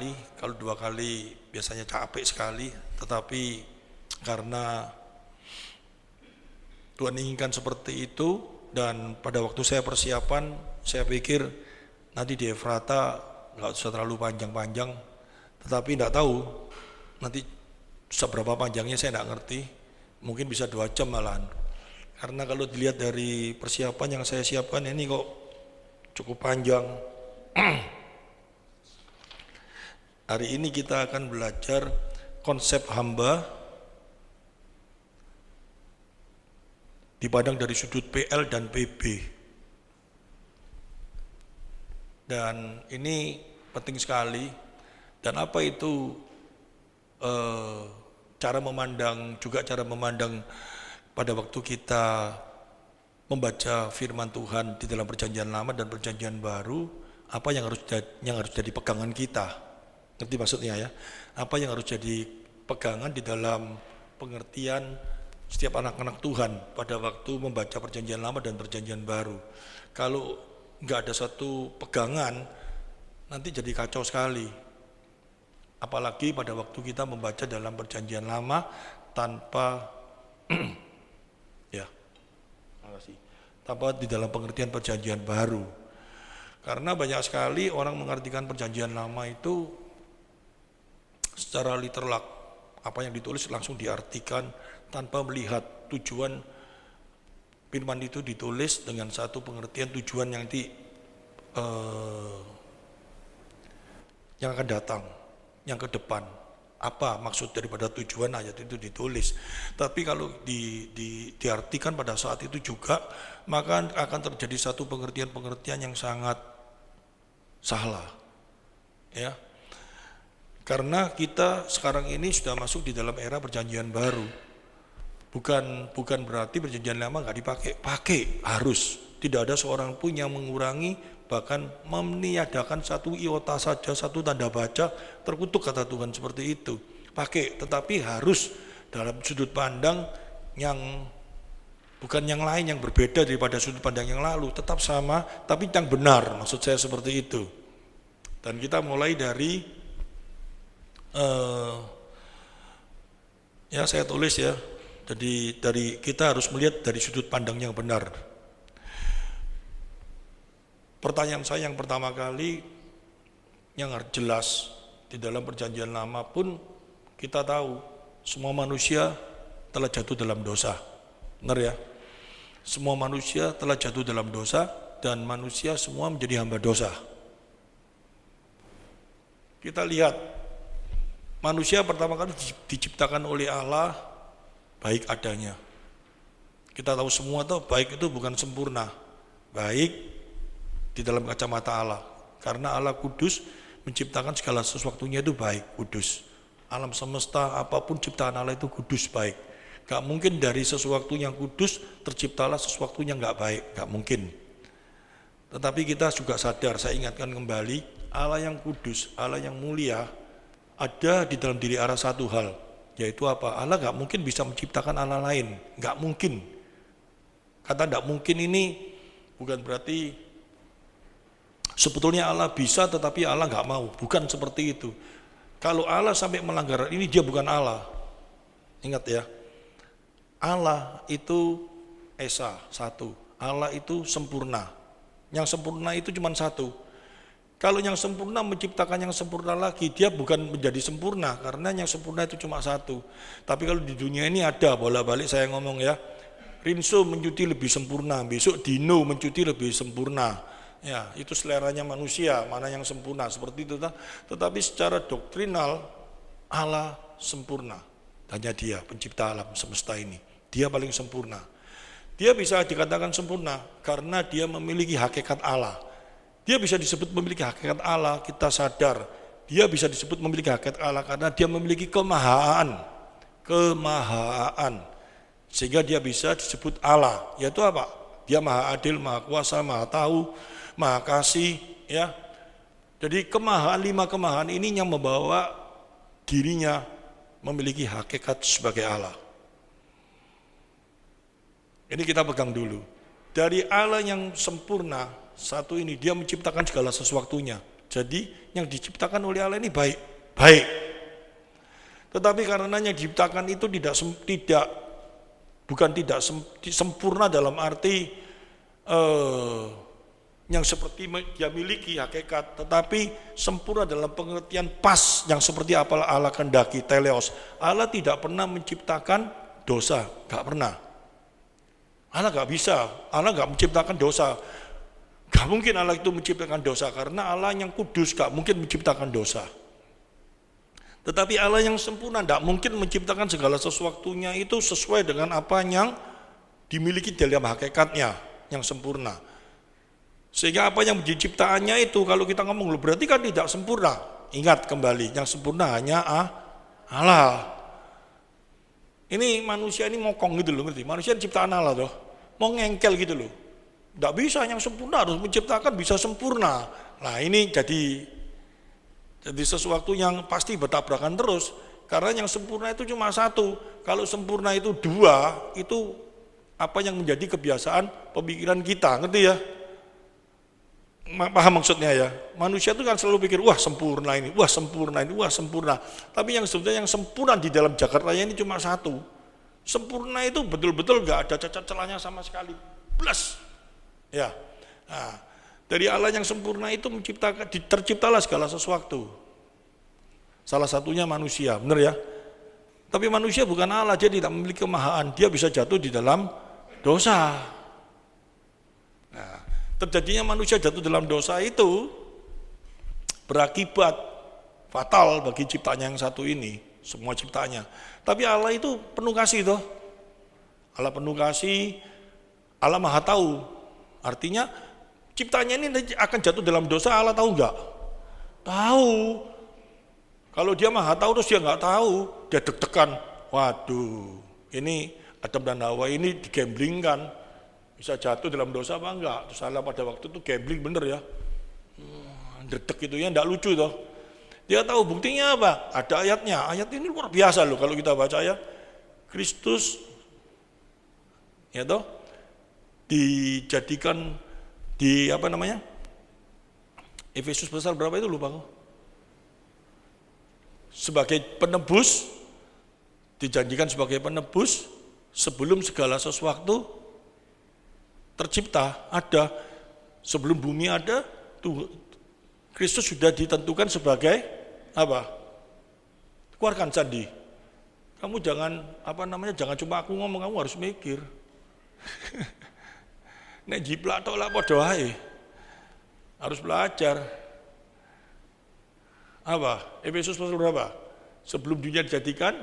sekali, kalau 2 kali biasanya capek sekali, tetapi karena Tuhan inginkan seperti itu, dan pada waktu saya persiapan, saya pikir nanti di Efrata nggak usah terlalu panjang-panjang, tetapi nggak tahu nanti seberapa panjangnya saya nggak ngerti, mungkin bisa 2 jam malahan. Karena kalau dilihat dari persiapan yang saya siapkan ini kok cukup panjang. Hari ini kita akan belajar konsep hamba dipandang dari sudut PL dan PB. Dan ini penting sekali. Dan apa itu cara memandang pada waktu kita membaca firman Tuhan di dalam Perjanjian Lama dan Perjanjian Baru, apa yang harus jadi pegangan kita. Ngerti maksudnya ya? Apa yang harus jadi pegangan di dalam pengertian setiap anak-anak Tuhan pada waktu membaca Perjanjian Lama dan Perjanjian Baru. Kalau nggak ada satu pegangan, nanti jadi kacau sekali. Apalagi pada waktu kita membaca dalam Perjanjian Lama tanpa tanpa di dalam pengertian Perjanjian Baru. Karena banyak sekali orang mengartikan Perjanjian Lama itu secara literal, apa yang ditulis langsung diartikan tanpa melihat tujuan firman itu ditulis dengan satu pengertian tujuan yang akan datang, yang ke depan. Apa maksud daripada tujuan ayat itu ditulis. Tapi kalau diartikan pada saat itu juga, maka akan terjadi satu pengertian-pengertian yang sangat salah. Ya. Karena kita sekarang ini sudah masuk di dalam era Perjanjian Baru. Bukan berarti Perjanjian Lama nggak dipakai, pakai, harus. Tidak ada seorang pun yang mengurangi, bahkan meniadakan satu iota saja, satu tanda baca, terkutuk kata Tuhan seperti itu. Pakai, tetapi harus dalam sudut pandang yang bukan yang lain, yang berbeda daripada sudut pandang yang lalu, tetap sama, tapi yang benar, maksud saya seperti itu. Dan kita mulai dari, ya saya tulis ya, jadi dari kita harus melihat dari sudut pandang yang benar. Pertanyaan saya yang pertama kali yang harus jelas, di dalam Perjanjian Lama pun kita tahu semua manusia telah jatuh dalam dosa. Benar ya? Semua manusia telah jatuh dalam dosa dan manusia semua menjadi hamba dosa. Kita lihat manusia pertama kali diciptakan oleh Allah baik adanya. Kita tahu semua tuh baik itu bukan sempurna. Baik di dalam kacamata Allah, karena Allah kudus, menciptakan segala sesuatunya itu baik, kudus. Alam semesta apapun ciptaan Allah itu kudus, baik. Gak mungkin dari sesuatu yang kudus terciptalah sesuatu yang gak baik, gak mungkin. Tetapi kita juga sadar, saya ingatkan kembali, Allah yang kudus, Allah yang mulia, ada di dalam diri Allah satu hal, yaitu apa? Allah gak mungkin bisa menciptakan Allah lain, gak mungkin. Kata gak mungkin ini bukan berarti sebetulnya Allah bisa tetapi Allah nggak mau, bukan seperti itu. Kalau Allah sampai melanggar ini, dia bukan Allah. Ingat ya, Allah itu Esa, satu. Allah itu sempurna. Yang sempurna itu cuma satu. Kalau yang sempurna menciptakan yang sempurna lagi, dia bukan menjadi sempurna, karena yang sempurna itu cuma satu. Tapi kalau di dunia ini ada, bolak-balik saya ngomong ya, Rinso mencuti lebih sempurna, besok Dino mencuti lebih sempurna. Ya, itu seleranya manusia, mana yang sempurna, seperti itu. Tetapi secara doktrinal Allah sempurna. Hanya dia pencipta alam semesta ini. Dia paling sempurna. Dia bisa dikatakan sempurna karena dia memiliki hakikat Allah. Dia bisa disebut memiliki hakikat Allah, kita sadar. Dia bisa disebut memiliki hakikat Allah karena dia memiliki kemahaan. Kemahaan. Sehingga dia bisa disebut Allah. Yaitu apa? Dia maha adil, maha kuasa, maha tahu, maha kasih, ya. Jadi kemahaan, 5 kemahaan ini yang membawa dirinya memiliki hakikat sebagai Allah. Ini kita pegang dulu. Dari Allah yang sempurna, satu ini, dia menciptakan segala sesuatunya. Jadi yang diciptakan oleh Allah ini baik, baik. Tetapi karena yang diciptakan itu bukan tidak sempurna dalam arti yang seperti dia miliki hakikat, tetapi sempurna dalam pengertian pas yang seperti apa Allah kehendaki, teleos. Allah tidak pernah menciptakan dosa, gak pernah. Allah gak bisa, Allah gak menciptakan dosa. Gak mungkin Allah itu menciptakan dosa, karena Allah yang kudus gak mungkin menciptakan dosa. Tetapi Allah yang sempurna gak mungkin menciptakan segala sesuatunya itu sesuai dengan apa yang dimiliki dalam hakikatnya yang sempurna. Sehingga apa yang menjadi ciptaannya itu kalau kita ngomong berarti kan tidak sempurna. Ingat kembali, yang sempurna hanya Allah. Ini manusia ini ngokong gitu loh, ngerti? Manusia ciptaan Allah loh, mau ngengkel gitu loh. Tidak bisa yang sempurna, harus menciptakan bisa sempurna. Nah ini jadi sesuatu yang pasti bertabrakan terus. Karena yang sempurna itu cuma satu. Kalau sempurna itu dua, itu apa yang menjadi kebiasaan pemikiran kita, ngerti ya? Paham maksudnya ya? Manusia itu kan selalu pikir, wah sempurna ini, wah sempurna ini, wah sempurna. Tapi yang sebetulnya yang sempurna di dalam jagat raya ini cuma satu. Sempurna itu betul-betul gak ada cacat celahnya sama sekali. Plus. Ya. Nah, dari Allah yang sempurna itu terciptalah segala sesuatu. Salah satunya manusia, benar ya? Tapi manusia bukan Allah, dia tidak memiliki kemahaan. Dia bisa jatuh di dalam dosa. Nah, terjadinya manusia jatuh dalam dosa itu berakibat fatal bagi ciptanya yang satu ini, semua ciptanya. Tapi Allah itu penuh kasih toh. Allah penuh kasih, Allah maha tahu. Artinya ciptanya ini akan jatuh dalam dosa, Allah tahu enggak? Tahu. Kalau dia maha tahu terus dia enggak tahu, dia deg-degan. Waduh, ini Adam dan Hawa ini digamblingkan. Bisa jatuh dalam dosa apa enggak? Terus Allah pada waktu itu gambling bener ya. Dedek itu ya, enggak lucu toh. Dia tahu buktinya apa? Ada ayatnya. Ayat ini luar biasa loh kalau kita baca ya. Kristus ya toh dijadikan di apa namanya? Efesus pasal berapa itu lupa aku. Sebagai penebus, dijanjikan sebagai penebus sebelum segala sesuatu tercipta, ada. Sebelum bumi ada, Kristus sudah ditentukan sebagai apa? Keluarkan sandi. Kamu jangan jangan cuma aku ngomong, kamu harus mikir. Nek jiplak tok lah padha wae. Harus belajar. Apa? Efesus pasal berapa? Sebelum dunia dijadikan,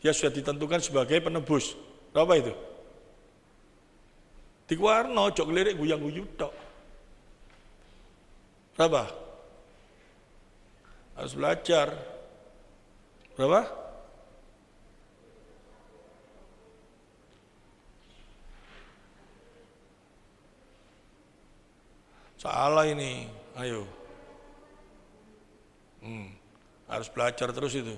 dia sudah ditentukan sebagai penebus. Berapa itu? Di warna, jok lirik guyang-guyu tok. Berapa? Harus belajar. Berapa? Salah ini, ayo. Harus belajar terus itu.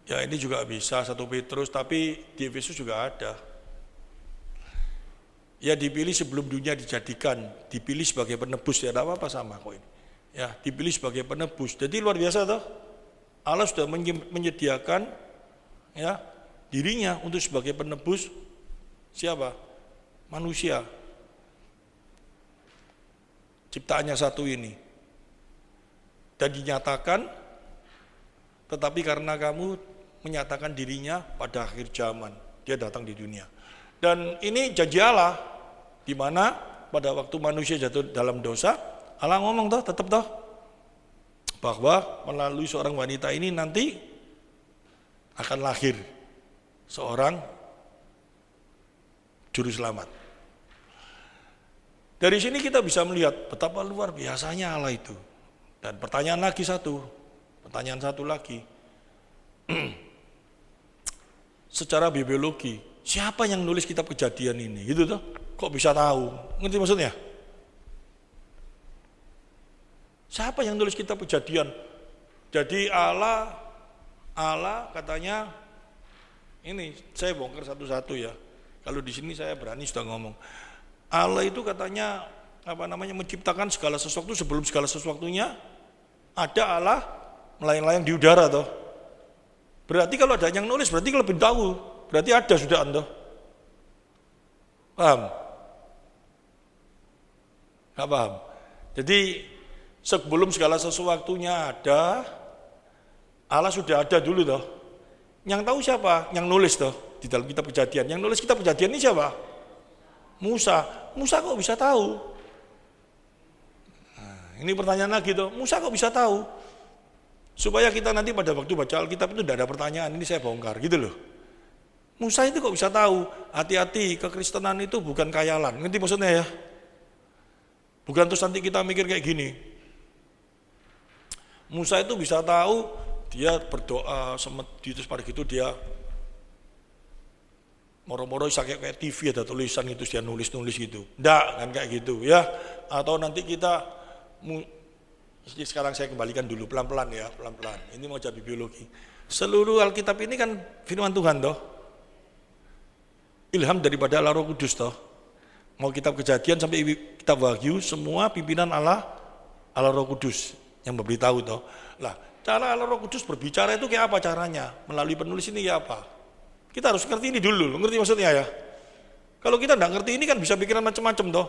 Ya ini juga bisa 1 Petrus, tapi di Efesus juga ada. Ya dipilih sebelum dunia dijadikan, dipilih sebagai penebus, ya tidak apa-apa sama kok ini. Ya dipilih sebagai penebus, jadi luar biasa toh. Allah sudah menyediakan ya dirinya untuk sebagai penebus siapa? Manusia. Ciptaannya satu ini. Dan dinyatakan, tetapi karena kamu menyatakan dirinya pada akhir zaman, dia datang di dunia. Dan ini janji Allah, di mana pada waktu manusia jatuh dalam dosa, Allah ngomong toh, tetap toh, bahwa melalui seorang wanita ini nanti akan lahir seorang juru selamat. Dari sini kita bisa melihat betapa luar biasanya Allah itu. Dan pertanyaan satu lagi. Secara biologi, siapa yang nulis kitab Kejadian ini? Gitu toh? Kok bisa tahu? Ngerti maksudnya? Siapa yang nulis kitab Kejadian? Jadi Allah katanya ini saya bongkar satu-satu ya. Kalau di sini saya berani sudah ngomong. Allah itu katanya menciptakan segala sesuatu sebelum segala sesuatunya ada Allah melayang-layang di udara toh. Berarti kalau ada yang nulis berarti lebih tahu. Berarti ada sudah Anda. Paham? Gak paham. Jadi sebelum segala sesuatunya ada, Allah sudah ada dulu toh. Yang tahu siapa? Yang nulis toh di dalam kitab Kejadian. Yang nulis kitab Kejadian ini siapa? Musa. Musa kok bisa tahu? Nah, ini pertanyaan lagi toh. Musa kok bisa tahu? Supaya kita nanti pada waktu baca Alkitab itu tidak ada pertanyaan, ini saya bongkar gitu loh. Musa itu kok bisa tahu? Hati-hati, kekristenan itu bukan khayalan. Ngerti maksudnya ya? Bukan terus nanti kita mikir kayak gini. Musa itu bisa tahu, dia berdoa, terus pada gitu dia moro-moro kayak TV ada tulisan itu dia nulis-nulis gitu. Enggak, kan kayak gitu ya. Atau nanti kita sekarang saya kembalikan dulu pelan-pelan ya, pelan-pelan. Ini mau jadi biologi. Seluruh Alkitab ini kan firman Tuhan toh. Ilham daripada Allah Roh Kudus toh. Mau kitab Kejadian sampai kitab Wahyu semua pimpinan Allah Roh Kudus yang memberitahu toh. Lah, cara Allah Roh Kudus berbicara itu kayak apa caranya? Melalui penulis ini kayak apa? Kita harus ngerti ini dulu, ngerti maksudnya ya? Kalau kita enggak ngerti ini kan bisa pikiran macam-macam toh.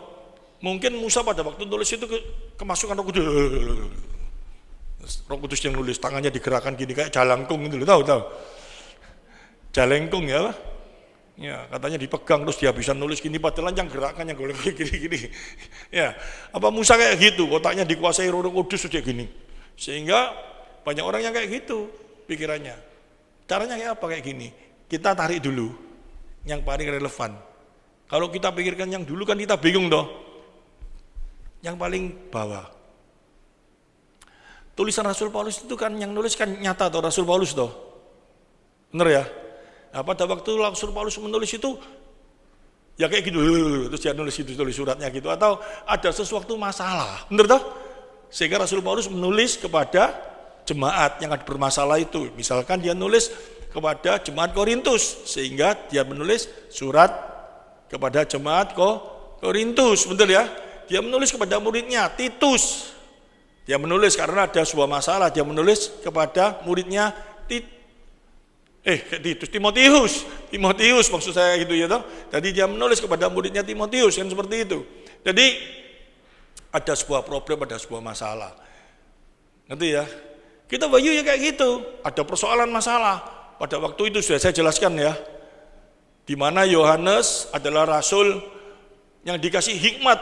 Mungkin Musa pada waktu tulis itu kemasukan Roh Kudus. Roh Kudus yang nulis, tangannya digerakkan gini kayak jalangkung gitu, tahu? Jalengkung ya. Ya, katanya dipegang terus dia bisa nulis gini padahal yang gerakan yang goleng gini. Ya, apa Musa kayak gitu, otaknya dikuasai Roh Kudus sudah gini. Sehingga banyak orang yang kayak gitu pikirannya. Caranya kayak apa kayak gini? Kita tarik dulu yang paling relevan. Kalau kita pikirkan yang dulu kan kita bingung toh. Yang paling bawah. Tulisan Rasul Paulus itu kan yang nulis kan nyata toh Rasul Paulus toh. Bener ya? Nah, pada waktu Rasul Paulus menulis itu ya kayak gitu terus dia nulis itu tulis suratnya gitu atau ada sesuatu masalah. Bener toh? Sehingga Rasul Paulus menulis kepada jemaat yang ada bermasalah itu. Misalkan dia nulis kepada jemaat Korintus sehingga dia menulis surat kepada jemaat Korintus, betul ya? Dia menulis kepada muridnya Titus. Dia menulis karena ada sebuah masalah, dia menulis kepada muridnya Timotius maksud saya gitu ya toh. Jadi dia menulis kepada muridnya Timotius kan seperti itu. Jadi ada sebuah problem, ada sebuah masalah. Ngerti ya? Kita Wahyu ya kayak gitu, ada persoalan masalah. Pada waktu itu sudah saya jelaskan ya. Di mana Yohanes adalah rasul yang dikasih hikmat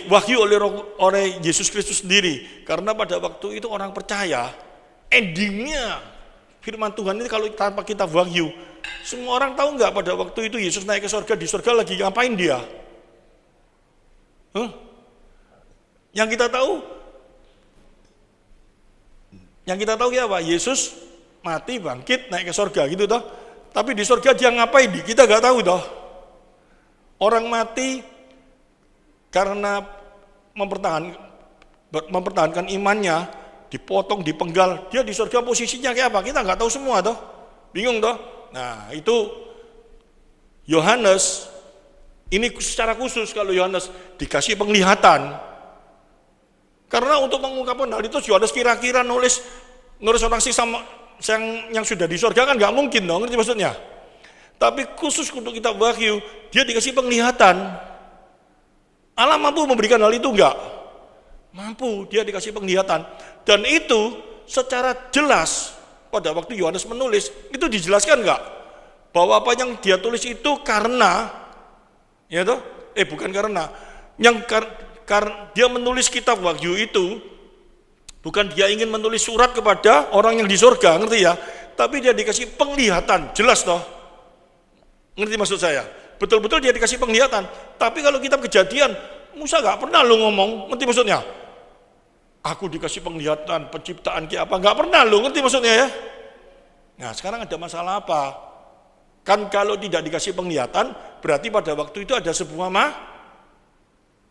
wahyu oleh Yesus Kristus sendiri. Karena pada waktu itu orang percaya endingnya firman Tuhan ini kalau tanpa kita wahyu, semua orang tahu nggak pada waktu itu Yesus naik ke surga, di surga lagi ngapain dia? Yang kita tahu ya apa? Yesus mati, bangkit, naik ke surga gitu toh. Tapi di surga dia ngapain? Kita nggak tahu toh. Orang mati karena mempertahankan imannya, dipotong, dipenggal, dia di surga posisinya kayak apa? Kita nggak tahu semua toh, bingung toh. Nah itu Yohanes, ini secara khusus kalau Yohanes dikasih penglihatan, karena untuk mengungkapkan hal itu Yohanes kira-kira nulis orang sih sama yang sudah di surga kan nggak mungkin dong, ngerti maksudnya? Tapi khusus untuk kitab Wahyu, dia dikasih penglihatan. Allah mampu memberikan hal itu enggak? Mampu, dia dikasih penglihatan. Dan itu secara jelas pada waktu Yohanes menulis, itu dijelaskan enggak? Bahwa apa yang dia tulis itu karena, ya toh? Bukan karena. Karena dia menulis kitab Wahyu itu, bukan dia ingin menulis surat kepada orang yang di surga, ngerti ya? Tapi dia dikasih penglihatan, jelas toh? Ngerti maksud saya? Betul-betul dia dikasih penglihatan. Tapi kalau kitab Kejadian, Musa nggak pernah lo ngomong, ngerti maksudnya? Aku dikasih penglihatan, penciptaan kayak apa, nggak pernah lo, ngerti maksudnya ya? Nah sekarang ada masalah apa? Kan kalau tidak dikasih penglihatan, berarti pada waktu itu ada sebuah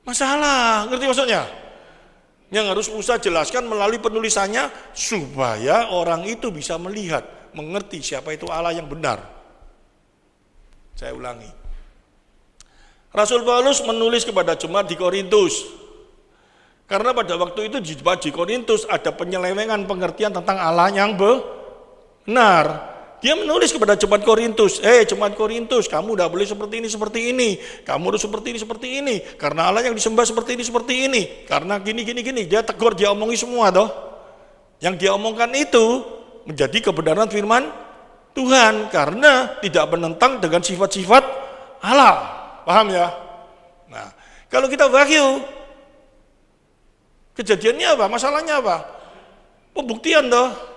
masalah, ngerti maksudnya? Yang harus Musa jelaskan melalui penulisannya, supaya orang itu bisa melihat, mengerti siapa itu Allah yang benar. Saya ulangi. Rasul Paulus menulis kepada jemaat di Korintus. Karena pada waktu itu di Korintus ada penyelewengan pengertian tentang Allah yang benar. Dia menulis kepada jemaat Korintus, jemaat Korintus, kamu udah boleh seperti ini, kamu harus seperti ini, karena Allah yang disembah seperti ini, karena gini. Dia tegur, dia omongi semua toh. Yang dia omongkan itu menjadi kebenaran firman Tuhan, karena tidak menentang dengan sifat-sifat Allah. Paham ya? Nah, kalau kita wahyu, kejadiannya apa? Masalahnya apa? Pembuktian toh.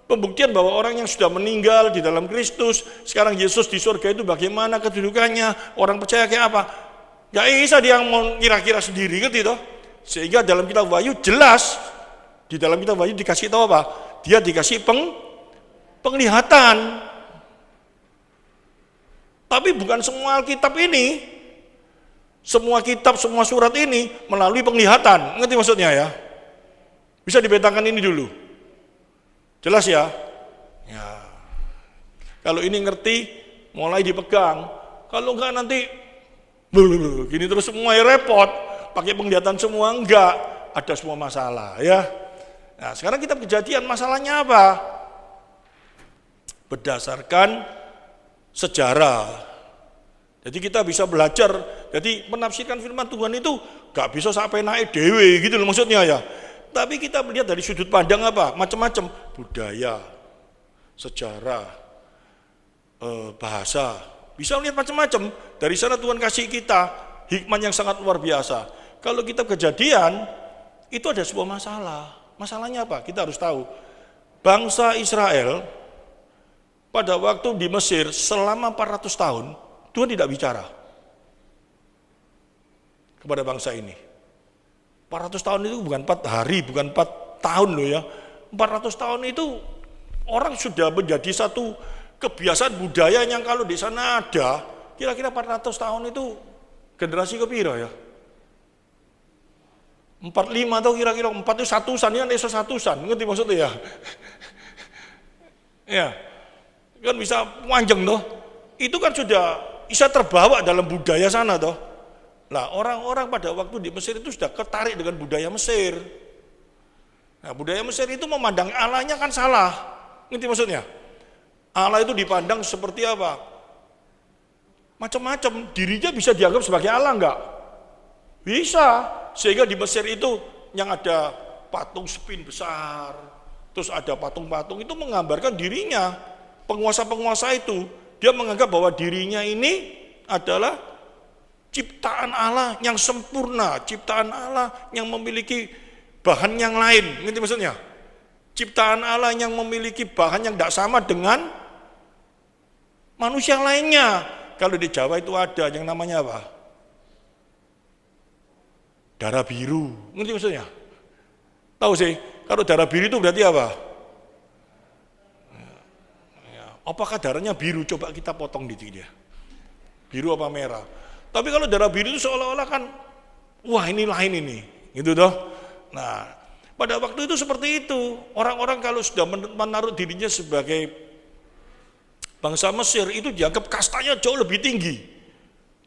Pembuktian bahwa orang yang sudah meninggal di dalam Kristus, sekarang Yesus di surga itu bagaimana kedudukannya, orang percaya kayak apa. Gak bisa dia mau kira-kira sendiri gitu. Sehingga dalam kitab Wahyu jelas, di dalam kitab Wahyu dikasih tahu apa? Dia dikasih penglihatan. Tapi bukan semua Alkitab ini, semua kitab, semua surat ini melalui penglihatan. Ngerti maksudnya ya? Bisa dibentangkan ini dulu. Jelas ya? Ya. Kalau ini ngerti, mulai dipegang. Kalau enggak nanti gini terus semua ya repot. Pakai penglihatan semua enggak, ada semua masalah ya. Nah, sekarang kita Kejadian, masalahnya apa? Berdasarkan sejarah. Jadi kita bisa belajar. Jadi menafsirkan firman Tuhan itu enggak bisa sampai naik dewe gitu loh maksudnya ya. Tapi kita melihat dari sudut pandang apa? Macam-macam, budaya, sejarah, bahasa. Bisa melihat macam-macam. Dari sana Tuhan kasih kita hikmat yang sangat luar biasa. Kalau kita Kejadian, itu ada sebuah masalah. Masalahnya apa? Kita harus tahu. Bangsa Israel pada waktu di Mesir selama 400 tahun, Tuhan tidak bicara kepada bangsa ini. 400 tahun itu bukan 4 hari, bukan 4 tahun loh ya. 400 tahun itu orang sudah menjadi satu kebiasaan budaya yang kalau di sana ada, kira-kira 400 tahun itu generasi kepira ya? 45 atau kira-kira 4 itu satusan, ini kan desa satusan, ngerti maksudnya ya? Ya, kan bisa panjang toh. Itu kan sudah bisa terbawa dalam budaya sana toh. Nah, orang-orang pada waktu di Mesir itu sudah ketarik dengan budaya Mesir. Nah, budaya Mesir itu memandang Allahnya kan salah. Ngerti maksudnya? Allah itu dipandang seperti apa? Macam-macam. Dirinya bisa dianggap sebagai Allah enggak? Bisa. Sehingga di Mesir itu yang ada patung spin besar, terus ada patung-patung itu menggambarkan dirinya. Penguasa-penguasa itu, dia menganggap bahwa dirinya ini adalah ciptaan Allah yang sempurna, ciptaan Allah yang memiliki bahan yang lain. Ngerti maksudnya? Ciptaan Allah yang memiliki bahan yang tidak sama dengan manusia lainnya. Kalau di Jawa itu ada yang namanya apa? Darah biru. Ngerti maksudnya? Tahu sih, kalau darah biru itu berarti apa? Apakah darahnya biru? Coba kita potong di dia. Biru apa merah? Tapi kalau darah biru itu seolah-olah kan, wah ini lain ini, gitu toh. Nah, pada waktu itu seperti itu. Orang-orang kalau sudah menaruh dirinya sebagai bangsa Mesir itu dianggap kastanya jauh lebih tinggi.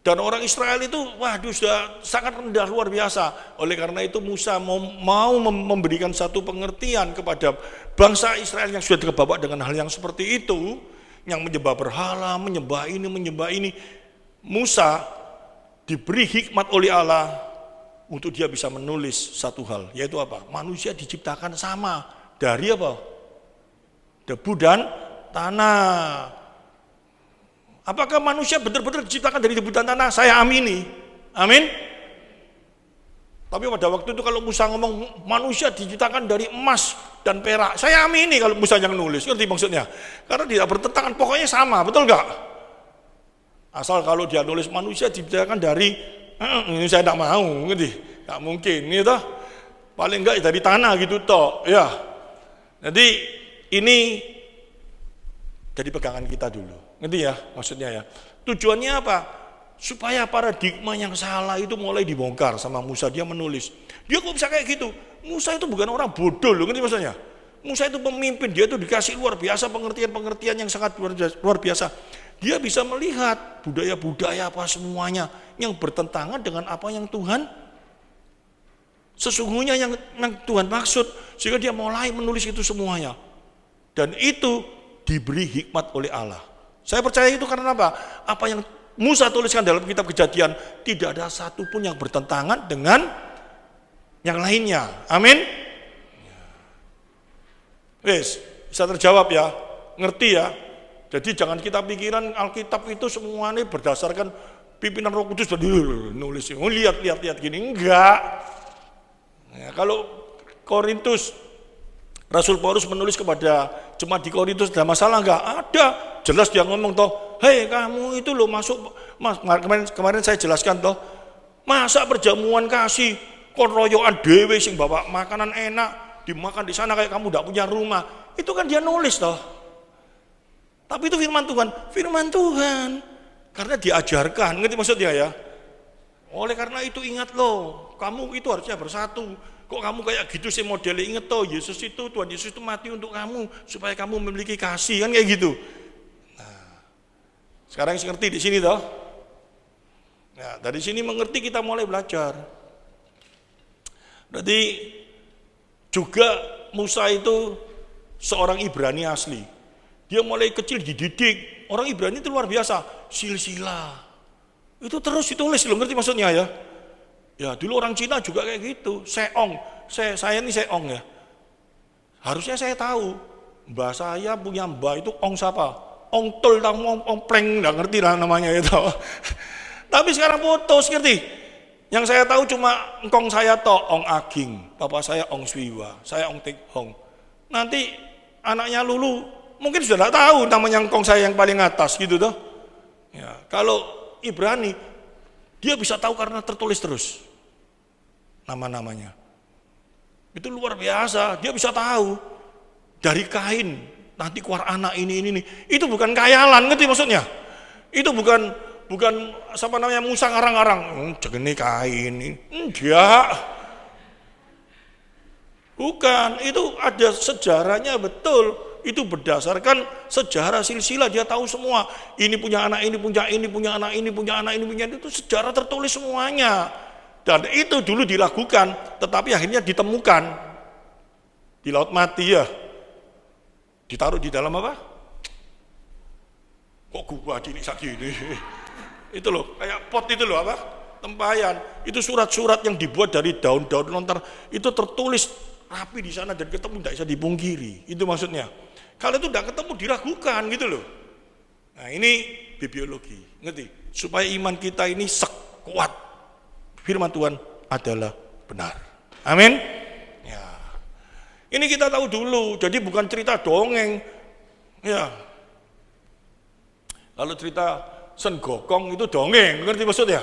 Dan orang Israel itu, waduh sudah sangat rendah luar biasa. Oleh karena itu Musa mau memberikan satu pengertian kepada bangsa Israel yang sudah terbawa dengan hal yang seperti itu, yang menyembah berhala, menyembah ini. Musa diberi hikmat oleh Allah untuk dia bisa menulis satu hal, yaitu apa? Manusia diciptakan sama dari apa? Debu dan tanah. Apakah manusia benar-benar diciptakan dari debu dan tanah? Saya amini. Amin. Tapi pada waktu itu kalau Musa ngomong manusia diciptakan dari emas dan perak, saya amini kalau Musa yang nulis. Ngerti maksudnya? Karena tidak bertentangan, pokoknya sama, betul enggak? Asal kalau dia nulis manusia diciptakan dari ini saya tidak mau, ngerti? Enggak mungkin, gitu. Paling enggak dari tanah gitu toh, ya. Jadi ini jadi pegangan kita dulu, ngerti ya maksudnya ya. Tujuannya apa? Supaya paradigma yang salah itu mulai dibongkar sama Musa. Dia menulis. Dia kok bisa kayak gitu? Musa itu bukan orang bodoh loh, ngerti maksudnya? Musa itu pemimpin, dia itu dikasih luar biasa pengertian-pengertian yang sangat luar biasa. Dia bisa melihat budaya-budaya apa semuanya yang bertentangan dengan apa yang Tuhan sesungguhnya yang Tuhan maksud, sehingga dia mulai menulis itu semuanya. Dan itu diberi hikmat oleh Allah. Saya percaya itu karena apa? Apa yang Musa tuliskan dalam kitab Kejadian tidak ada satupun yang bertentangan dengan yang lainnya. Amin. Wes, bisa terjawab ya, ngerti ya. Jadi jangan kita pikiran Alkitab itu semuanya berdasarkan pimpinan Roh Kudus nulis. Oh, lihat gini, enggak. Ya, kalau Korintus, Rasul Paulus menulis kepada jemaat di Korintus, ada masalah enggak? Ada. Jelas dia ngomong toh, hei kamu itu loh masuk, kemarin saya jelaskan toh, masa perjamuan kasih, kon royokan dewe sing bawa makanan enak, dimakan di sana kayak kamu enggak punya rumah. Itu kan dia nulis toh. Tapi itu firman Tuhan. Karena diajarkan, ngerti maksudnya ya? Oleh karena itu ingat loh, kamu itu harusnya bersatu. Kok kamu kayak gitu sih modelnya, ingat toh, Tuhan Yesus itu mati untuk kamu supaya kamu memiliki kasih, kan kayak gitu. Nah, sekarang ngerti di sini toh. Nah, dari sini mengerti kita mulai belajar. Berarti juga Musa itu seorang Ibrani asli. Dia mulai kecil dididik. Orang Ibrani itu luar biasa, silsilah. Itu terus ditulis loh, ngerti maksudnya ya? Ya dulu orang Cina juga kayak gitu, seong. Saya ini seong ya. Harusnya saya tahu, mbah saya punya mbah itu ong siapa? Ong tol, ong pleng, nggak ngerti lah namanya itu. Tapi sekarang putus, ngerti? Yang saya tahu cuma engkong saya toh, ong aging, papa saya ong swiwa, saya ong tik hong. Nanti anaknya Lulu mungkin sudah tidak tahu namanya engkong saya yang paling atas gitu toh. Ya, kalau Ibrani, dia bisa tahu karena tertulis terus nama-namanya. Itu luar biasa, dia bisa tahu dari Kain nanti keluar anak ini. Itu bukan khayalan, ngerti maksudnya? Itu bukan siapa namanya Musa ngarang-ngarang, jegene Kain. Enggak. Bukan, itu ada sejarahnya betul. Itu berdasarkan sejarah silsilah, dia tahu semua. Ini punya anak, ini punya anak, ini punya anak, ini punya itu sejarah tertulis semuanya. Dan itu dulu dilakukan, tetapi akhirnya ditemukan di Laut Mati ya. Ditaruh di dalam apa? Kok gua gini sakit ini? Itu loh, kayak pot itu loh apa? Tempayan. Itu surat-surat yang dibuat dari daun-daun lontar, itu tertulis rapi di sana dan ketemu tidak bisa dipungkiri. Itu maksudnya. Kalau itu tidak ketemu diragukan gitu loh. Nah ini bibliologi, ngerti? Supaya iman kita ini kuat. Firman Tuhan adalah benar. Amin. Ya. Ini kita tahu dulu. Jadi bukan cerita dongeng. Ya. Kalau cerita Sen Gokong itu dongeng, ngerti maksudnya?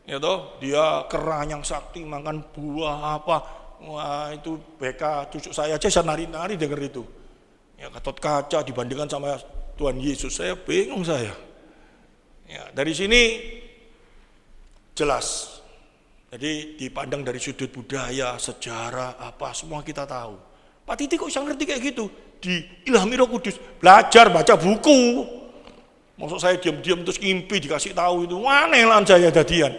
Ya toh, dia kera yang sakti makan buah apa? Wah itu BK cucu saya aja saya nari-nari denger itu. Ya Gatot Kaca dibandingkan sama Tuhan Yesus, saya bingung saya. Ya dari sini jelas. Jadi dipandang dari sudut budaya, sejarah, apa semua kita tahu. Pak Titi kok bisa ngerti kayak gitu? Diilhami Roh Kudus, belajar baca buku. Maksud saya diam-diam terus ngimpi dikasih tahu itu, mana lah saya jadian.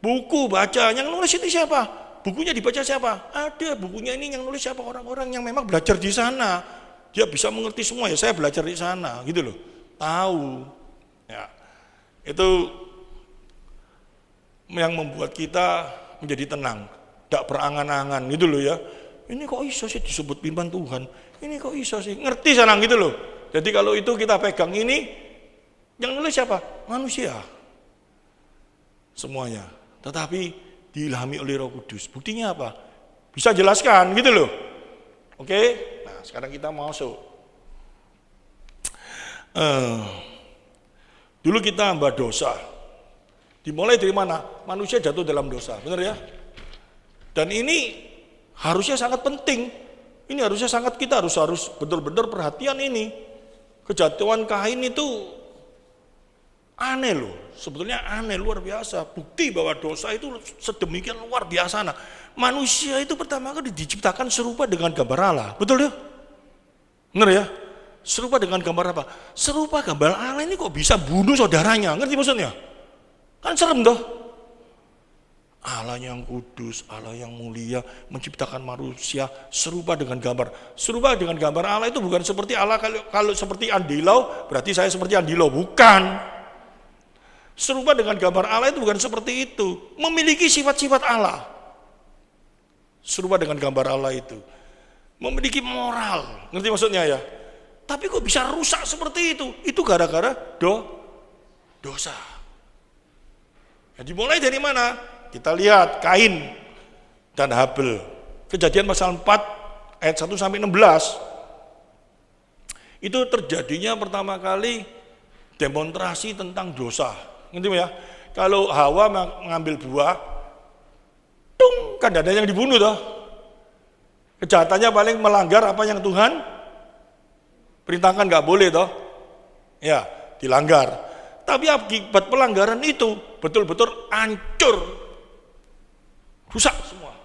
Buku baca, yang nulis itu siapa? Bukunya dibaca siapa? Ada bukunya ini yang nulis siapa? Orang-orang yang memang belajar di sana. Dia bisa mengerti semua ya, saya belajar di sana, gitu loh. Tahu. Ya. Itu yang membuat kita menjadi tenang, tidak berangan-angan gitu loh ya. Ini kok iso sih disebut firman Tuhan? Ini kok iso sih? Ngerti sana gitu loh. Jadi kalau itu kita pegang ini, yang nulis siapa? Manusia. Semuanya. Tetapi diilhami oleh Roh Kudus. Buktinya apa? Bisa jelaskan gitu loh. Oke? Nah, sekarang kita masuk. Dulu kita hamba dosa. Dimulai dari mana? Manusia jatuh dalam dosa, benar ya? Dan ini harusnya sangat penting. Ini harusnya sangat kita harus betul-betul perhatian ini. Kejatuhan Kain itu aneh loh. Sebetulnya aneh, luar biasa. Bukti bahwa dosa itu sedemikian luar biasa. Nah, manusia itu pertama kali diciptakan serupa dengan gambar Allah. Betul ya? Benar ya? Serupa dengan gambar apa? Serupa gambar Allah ini kok bisa bunuh saudaranya, ngerti maksudnya? Kan serem toh? Allah yang kudus, Allah yang mulia, menciptakan manusia serupa dengan gambar. Serupa dengan gambar Allah itu bukan seperti Allah, kalau seperti Andilau, berarti saya seperti Andilau. Bukan. Serupa dengan gambar Allah itu bukan seperti itu. Memiliki sifat-sifat Allah. Serupa dengan gambar Allah itu. Memiliki moral. Ngerti maksudnya ya? Tapi kok bisa rusak seperti itu? Itu gara-gara dosa. Jadi mulai dari mana? Kita lihat Kain dan Habel. Kejadian pasal 4 ayat 1 sampai 16. Itu terjadinya pertama kali demonstrasi tentang dosa. Ngerti ya? Kalau Hawa mengambil buah, kan ada yang dibunuh toh. Kejahatannya paling melanggar apa yang Tuhan perintahkan, nggak boleh toh. Ya, dilanggar. Tapi akibat pelanggaran itu betul-betul hancur. Rusak semua.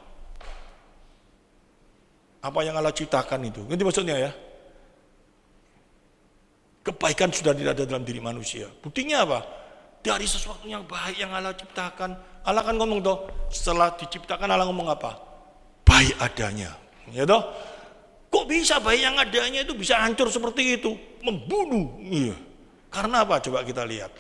Apa yang Allah ciptakan itu. Ngerti maksudnya ya? Kebaikan sudah tidak ada dalam diri manusia. Buktinya apa? Dari sesuatu yang baik yang Allah ciptakan. Allah kan ngomong toh, setelah diciptakan Allah ngomong apa? Baik adanya. Ya toh? Kok bisa baik yang adanya itu bisa hancur seperti itu? Membunuh. Iya. Karena apa? Coba kita lihat.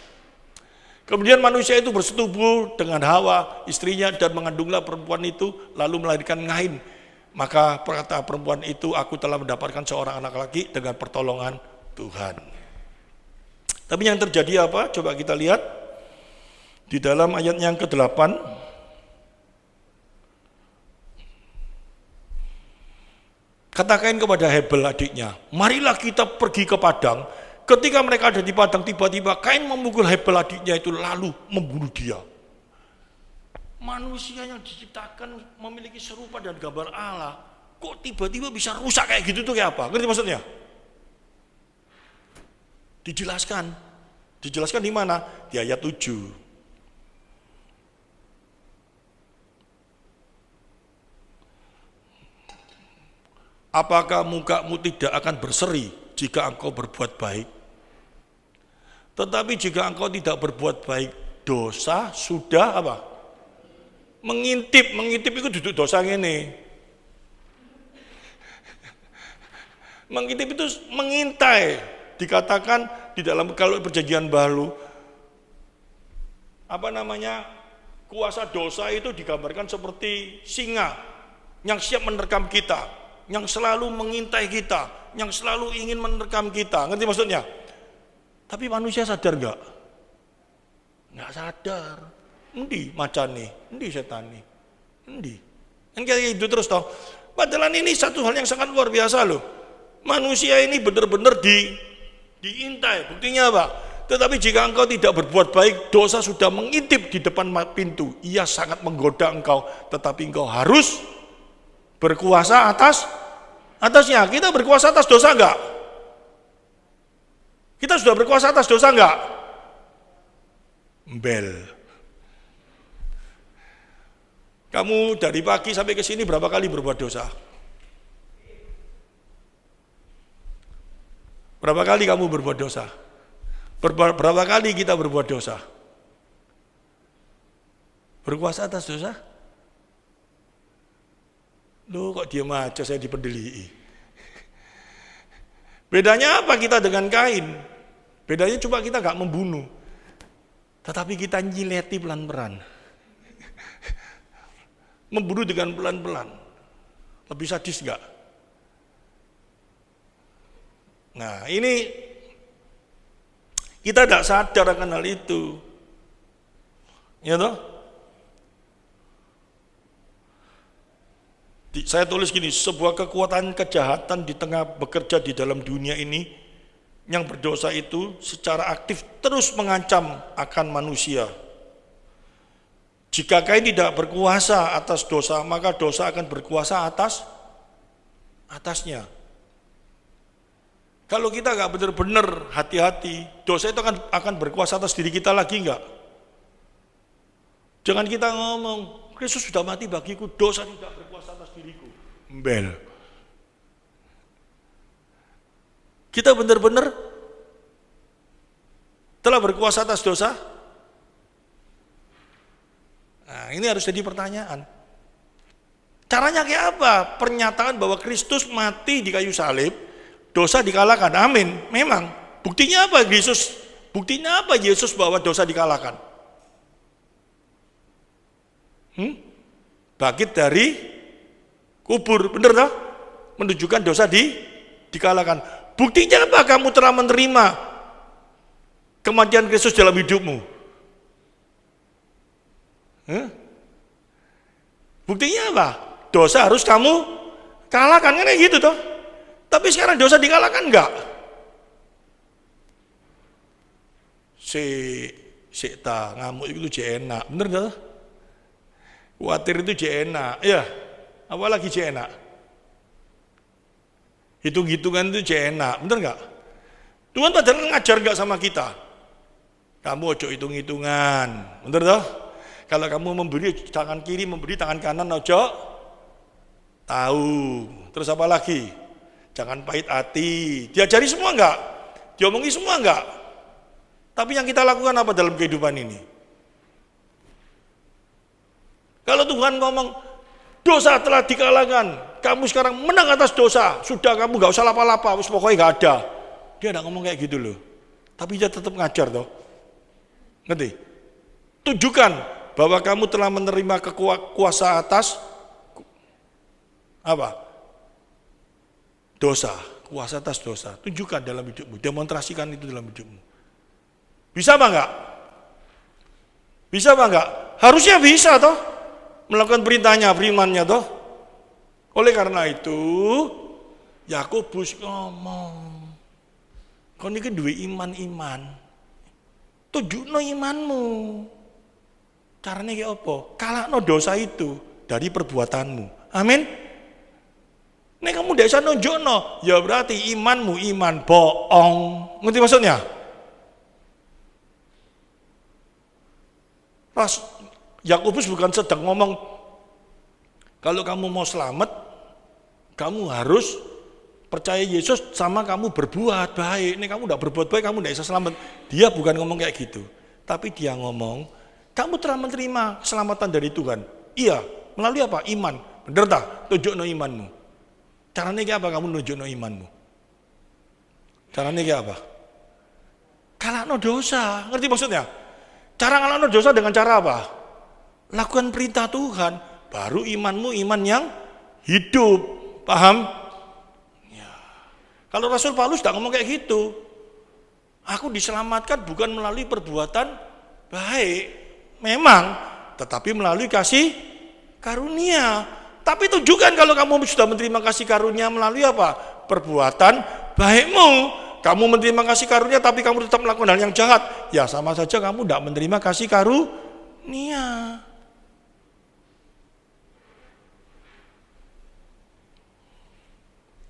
Kemudian manusia itu bersetubuh dengan Hawa, istrinya, dan mengandunglah perempuan itu, lalu melahirkan Kain. Maka berkata perempuan itu, aku telah mendapatkan seorang anak laki dengan pertolongan Tuhan. Tapi yang terjadi apa? Coba kita lihat di dalam ayat yang ke-8. Kata Kain kepada Habel adiknya, marilah kita pergi ke padang. Ketika mereka ada di padang, tiba-tiba Kain memukul Habel adiknya itu lalu membunuh dia. Manusia yang diciptakan memiliki serupa dan gambar Allah, kok tiba-tiba bisa rusak kayak gitu tuh kayak apa? Ngerti maksudnya? Dijelaskan di mana? Di ayat 7. Apakah mukamu tidak akan berseri jika engkau berbuat baik? Tetapi jika engkau tidak berbuat baik, dosa sudah apa? Mengintip itu duduk dosa ini. Mengintip itu mengintai. Dikatakan di dalam kalau perjanjian baru, kuasa dosa itu digambarkan seperti singa yang siap menerkam kita, yang selalu mengintai kita, yang selalu ingin menerkam kita. Ngerti maksudnya? Tapi manusia sadar enggak? Enggak sadar. Endi macane, endi setane, endi. Kan kayak gitu terus toh. Padahal ini satu hal yang sangat luar biasa loh. Manusia ini benar-benar diintai. Buktinya apa? Tetapi jika engkau tidak berbuat baik, dosa sudah mengintip di depan pintu. Ia sangat menggoda engkau, tetapi engkau harus berkuasa atasnya. Kita berkuasa atas dosa enggak? Kita sudah berkuasa atas dosa enggak? Bel. Kamu dari pagi sampai ke sini berapa kali berbuat dosa? Berapa kali kamu berbuat dosa? Berapa kali kita berbuat dosa? Berkuasa atas dosa? Loh kok diam aja, saya dipendeli. Bedanya apa kita dengan Kain? Bedanya cuma kita gak membunuh, tetapi kita nyileti pelan-pelan. Membunuh dengan pelan-pelan. Lebih sadis gak? Nah ini kita tidak sadar akan hal itu, ya toh? Saya tulis gini, sebuah kekuatan kejahatan di tengah bekerja di dalam dunia ini yang berdosa itu secara aktif terus mengancam akan manusia. Jika Kain tidak berkuasa atas dosa, maka dosa akan berkuasa atasnya. Kalau kita nggak benar-benar hati-hati, dosa itu akan berkuasa atas diri kita lagi nggak? Jangan kita ngomong, Kristus sudah mati bagiku, dosa tidak berkuasa atas diriku. Embel. Kita benar-benar telah berkuasa atas dosa? Nah, ini harus jadi pertanyaan. Caranya kayak apa? Pernyataan bahwa Kristus mati di kayu salib, dosa dikalahkan. Amin. Memang. Buktinya apa Yesus? Buktinya apa Yesus bahwa dosa dikalahkan? Bangkit dari kubur, benar toh? Menunjukkan dosa dikalahkan. Buktinya apa kamu telah menerima kematian Kristus dalam hidupmu? Buktinya apa? Dosa harus kamu kalahkan, kan gitu toh. Tapi sekarang dosa dikalahkan enggak? Ta ngamuk itu enak, bener toh? Khawatir itu enak, ya. Apalagi enak? Hitung-hitungan itu enak, bener enggak? Tuhan padahal ngajar enggak sama kita? Kamu ojo hitung-hitungan, bener toh? Kalau kamu memberi tangan kiri, memberi tangan kanan, ojo tahu. Terus apa lagi? Jangan pahit hati. Diajari semua enggak? Diomongi semua enggak? Tapi yang kita lakukan apa dalam kehidupan ini? Kalau Tuhan ngomong, dosa telah dikalahkan, kamu sekarang menang atas dosa, sudah kamu enggak usah lapa-lapa, pokoknya enggak ada. Dia enggak ngomong kayak gitu loh. Tapi dia tetap ngajar toh. Ngerti? Tunjukkan bahwa kamu telah menerima kuasa atas apa? Dosa, kuasa atas dosa. Tunjukkan dalam hidupmu, demonstrasikan itu dalam hidupmu. Bisa apa enggak? Bisa apa enggak? Harusnya bisa toh. Melakukan perintahnya, firman-Nya toh. Oleh karena itu, Yakobus ngomong, kau ini duwe iman-iman. Tunjukno imanmu. Caranya kayak apa? Kalahno dosa itu dari perbuatanmu. Amin. Nek kamu ndak bisa nunjukno, ya berarti imanmu iman bohong. Ngerti maksudnya? Yakobus bukan sedang ngomong kalau kamu mau selamat, kamu harus percaya Yesus sama kamu berbuat baik. Nek kamu ndak berbuat baik, kamu ndak bisa selamat. Dia bukan ngomong kayak gitu. Tapi dia ngomong, kamu telah menerima keselamatan dari Tuhan. Iya, melalui apa? Iman. Bener tak? Tunjukno imanmu. Caranya kayak apa kamu nunjukno imanmu? Caranya kayak apa? Kalahno dosa. Ngerti maksudnya? Cara ngalahno dosa dengan cara apa? Lakukan perintah Tuhan. Baru imanmu iman yang hidup. Paham? Ya. Kalau Rasul Paulus tidak ngomong kayak gitu. Aku diselamatkan bukan melalui perbuatan baik. Memang, tetapi melalui kasih karunia. Tapi tunjukkan kalau kamu sudah menerima kasih karunia melalui apa? Perbuatan baikmu. Kamu menerima kasih karunia tapi kamu tetap melakukan hal yang jahat. Ya sama saja kamu tidak menerima kasih karunia.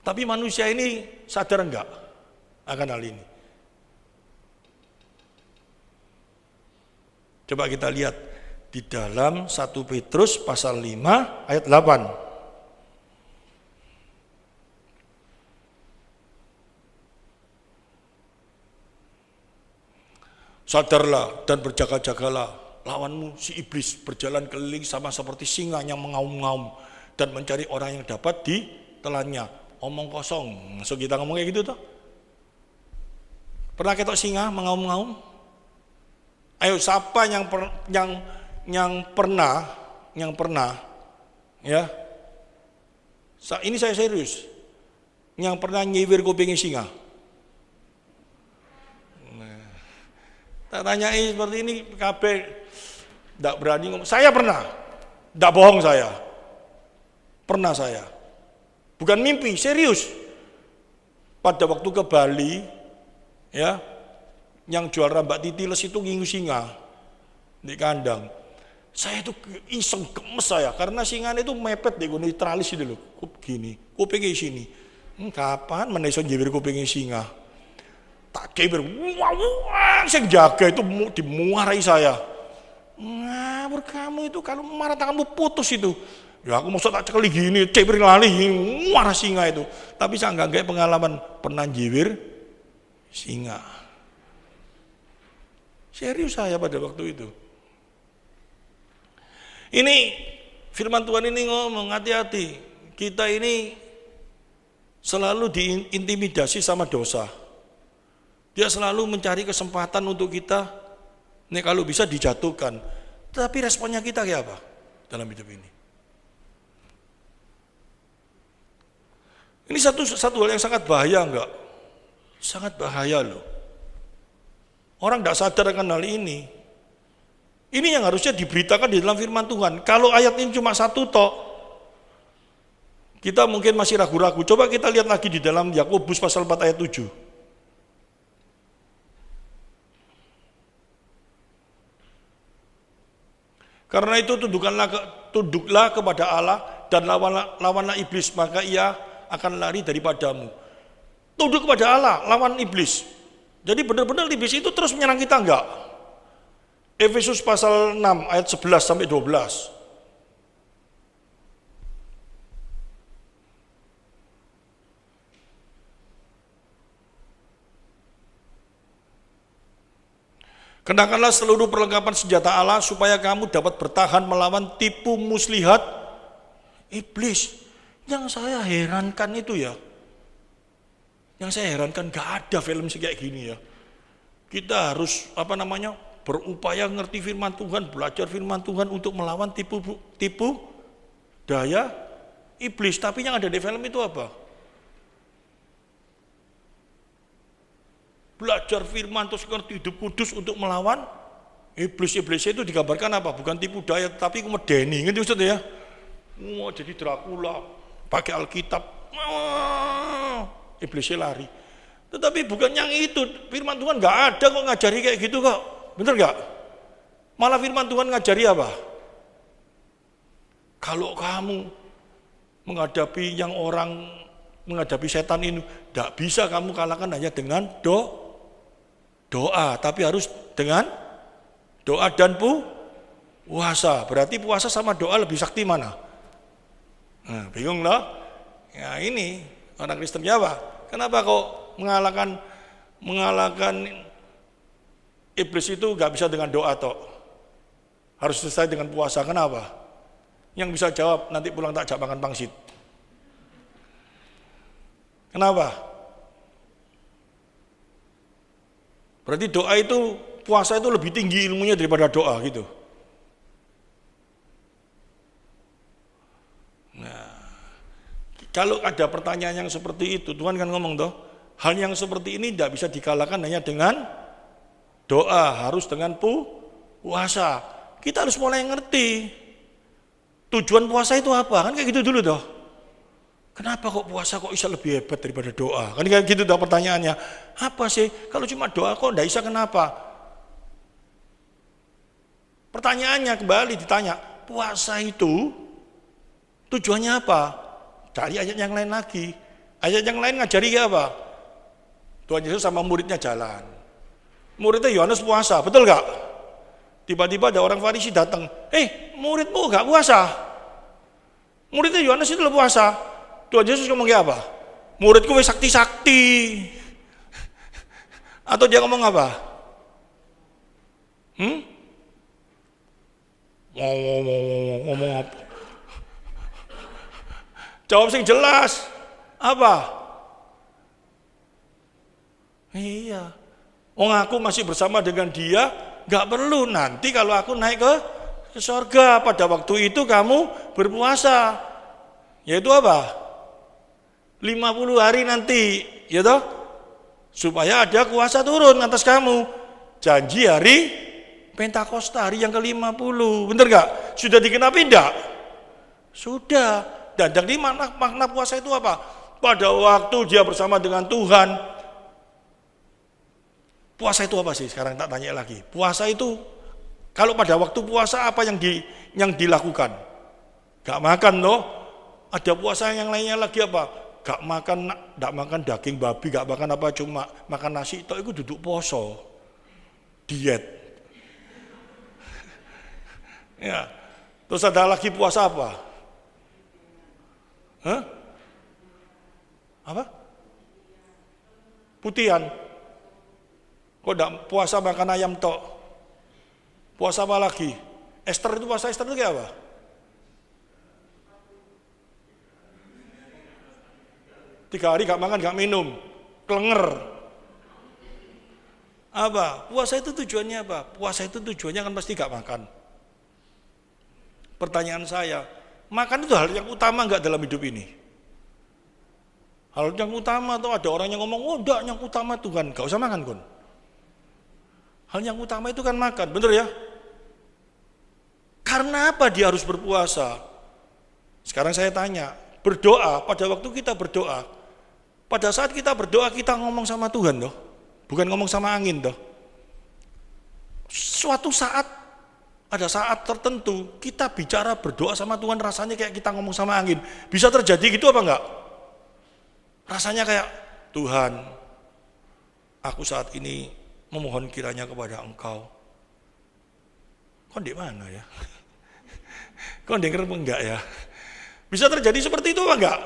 Tapi manusia ini sadar enggak akan hal ini? Coba kita lihat di dalam 1 Petrus pasal 5 ayat 8. Sadarlah dan berjaga-jagalah, lawanmu si iblis berjalan keliling sama seperti singa yang mengaum-ngaum dan mencari orang yang dapat ditelannya. Omong kosong. So kita ngomong kayak gitu toh? Pernah ketok singa mengaum-ngaum? Ayo siapa yang pernah ya? Ini saya serius. Yang pernah nyiwir kupingnya singa? Tak tanyai seperti ini, KB tidak berani ngomong. Saya pernah, tidak bohong saya. Pernah saya. Bukan mimpi, serius. Pada waktu ke Bali, ya, yang jual rambak titiles itu ngingu singa di kandang. Saya itu iseng gemes saya, karena singa itu mepet deh, neutralis itu loh, gini, kupingnya sini. Kapan meneson jibir kupingnya singa? Tak kebir, wah, saya jaga itu dimuarai saya. Ngawur kamu itu kalau marah tanganmu putus itu. Ya aku maksud tak cekali gini, cebir lali, marah singa itu. Tapi saya enggak pengalaman pernah jiwir singa. Serius saya pada waktu itu. Ini firman Tuhan ini ngomong, hati-hati. Kita ini selalu diintimidasi sama dosa. Dia selalu mencari kesempatan untuk kita, nih kalau bisa dijatuhkan. Tapi responnya kita kayak apa dalam hidup ini? Ini satu hal yang sangat bahaya enggak? Sangat bahaya loh. Orang tidak sadar akan hal ini. Ini yang harusnya diberitakan di dalam firman Tuhan. Kalau ayat ini cuma satu tok, kita mungkin masih ragu-ragu. Coba kita lihat lagi di dalam Yakobus pasal 4 ayat 7. Karena itu tunduklah kepada Allah dan lawanlah iblis, maka ia akan lari daripadamu. Tunduk kepada Allah, lawan iblis. Jadi benar-benar iblis itu terus menyerang kita enggak? Efesus pasal 6 ayat 11 sampai 12. Kenakanlah seluruh perlengkapan senjata Allah supaya kamu dapat bertahan melawan tipu muslihat iblis. Yang saya herankan itu ya, gak ada film kayak gini ya. Kita harus berupaya ngerti firman Tuhan, belajar firman Tuhan untuk melawan tipu daya iblis. Tapi yang ada di film itu apa? Belajar firman terus ngerti hidup kudus untuk melawan iblis. Iblisnya itu digambarkan apa? Bukan tipu daya, tapi medeni. Ngerti maksudnya ya? Mau jadi Dracula, pakai Alkitab, iblisnya lari. Tetapi bukan yang itu. Firman Tuhan nggak ada kok ngajari kayak gitu kok. Bener nggak? Malah firman Tuhan ngajari apa? Kalau kamu menghadapi setan ini, tidak bisa kamu kalahkan hanya dengan doa, tapi harus dengan doa dan puasa. Berarti puasa sama doa lebih sakti mana? Nah, bingung loh. Ya ini orang Kristen Jawa. Kenapa kok mengalahkan iblis itu nggak bisa dengan doa toh? Harus selesai dengan puasa. Kenapa? Yang bisa jawab nanti pulang tak ajak makan pangsit. Kenapa? Berarti doa itu, puasa itu lebih tinggi ilmunya daripada doa gitu. Nah, kalau ada pertanyaan yang seperti itu, Tuhan kan ngomong toh, hal yang seperti ini tidak bisa dikalahkan hanya dengan doa, harus dengan puasa. Kita harus mulai ngerti tujuan puasa itu apa, kan kayak gitu dulu toh. Kenapa kok puasa kok bisa lebih hebat daripada doa? Kan kayak gitu toh pertanyaannya. Apa sih? Kalau cuma doa kok enggak bisa, kenapa? Pertanyaannya kembali ditanya, puasa itu tujuannya apa? Cari ayat yang lain lagi. Ayat yang lain ngajari apa? Tuhan Yesus sama muridnya jalan. Muridnya Yohanes puasa, betul gak? Tiba-tiba ada orang Farisi datang. Muridmu gak puasa? Muridnya Yohanes itu loh puasa. Tuhan Yesus ngomong kayak apa? Muridku wis sakti-sakti. Atau dia ngomong apa? Ngomong apa? Jawab sing jelas. Apa? Iya. Wong aku masih bersama dengan dia, gak perlu nanti kalau aku naik ke surga. Pada waktu itu kamu berpuasa. Yaitu apa? 50 hari nanti, ya toh? Supaya ada kuasa turun atas kamu. Janji hari Pentakosta, hari yang ke-50. Bener gak? Sudah dikenapi enggak? Sudah. Dan jadi makna puasa itu apa? Pada waktu dia bersama dengan Tuhan. Puasa itu apa sih? Sekarang tak tanya lagi. Puasa itu, kalau pada waktu puasa apa yang dilakukan? Gak makan loh. Ada puasa yang lainnya lagi apa? Gak makan daging babi, gak makan apa, cuma makan nasi. Itu duduk poso, diet. Ya. Terus ada lagi puasa apa? Apa? Putihan. Kok enggak puasa makan ayam tok? Puasa apa lagi? Esther itu puasa Esther itu kayak apa? Tiga hari gak makan, gak minum, kelenger. Apa? Puasa itu tujuannya apa? Puasa itu tujuannya kan pasti gak makan. Pertanyaan saya, makan itu hal yang utama gak dalam hidup ini? Hal yang utama atau ada orang yang ngomong, oh enggak, yang utama Tuhan, gak usah makan Kun. Hal yang utama itu kan makan, bener ya? Karena apa dia harus berpuasa? Sekarang saya tanya, berdoa, pada waktu kita berdoa, pada saat kita berdoa kita ngomong sama Tuhan loh, bukan ngomong sama angin loh. Suatu saat, ada saat tertentu kita bicara berdoa sama Tuhan rasanya kayak kita ngomong sama angin. Bisa terjadi gitu apa enggak? Rasanya kayak, Tuhan, aku saat ini memohon kiranya kepada Engkau. Kok di mana ya? Kok denger apa enggak ya? Bisa terjadi seperti itu apa enggak?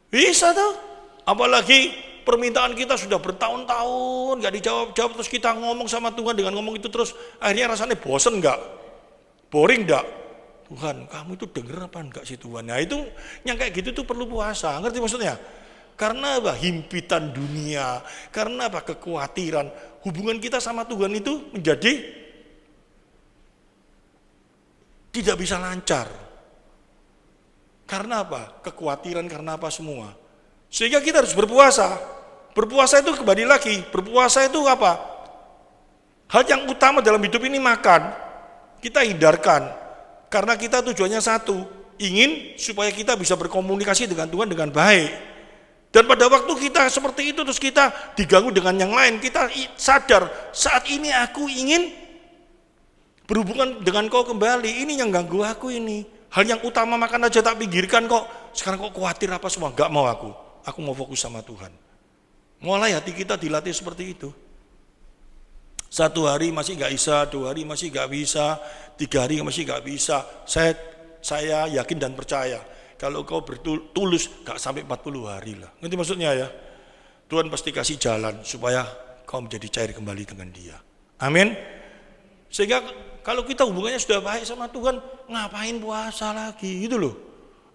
Bisa tuh. Apalagi permintaan kita sudah bertahun-tahun gak dijawab-jawab, terus kita ngomong sama Tuhan dengan ngomong itu terus akhirnya rasanya bosen enggak? Boring enggak? Tuhan, kamu itu denger apa enggak sih Tuhan? Nah itu yang kayak gitu tuh perlu puasa, ngerti maksudnya? Karena apa? Himpitan dunia, karena apa? Kekhawatiran. Hubungan kita sama Tuhan itu menjadi tidak bisa lancar. Karena apa? Kekhawatiran, karena apa semua? Sehingga kita harus berpuasa. Berpuasa itu kembali lagi, berpuasa itu apa? Hal yang utama dalam hidup ini makan. Kita hindarkan. Karena kita tujuannya satu, ingin supaya kita bisa berkomunikasi dengan Tuhan dengan baik. Dan pada waktu kita seperti itu terus kita diganggu dengan yang lain, kita sadar saat ini aku ingin berhubungan dengan kau kembali, ini yang ganggu aku ini. Hal yang utama makan aja tak pinggirkan kok. Sekarang kok khawatir apa semua? Gak mau aku mau fokus sama Tuhan. Mulai hati kita dilatih seperti itu. 1 hari masih gak bisa, 2 hari masih gak bisa, 3 hari masih gak bisa. Saya yakin dan percaya kalau kau bertulus gak sampai 40 hari lah. Ngerti maksudnya ya? Tuhan pasti kasih jalan supaya kau menjadi cair kembali dengan Dia. Amin. Sehingga kalau kita hubungannya sudah baik sama Tuhan, ngapain puasa lagi gitu loh.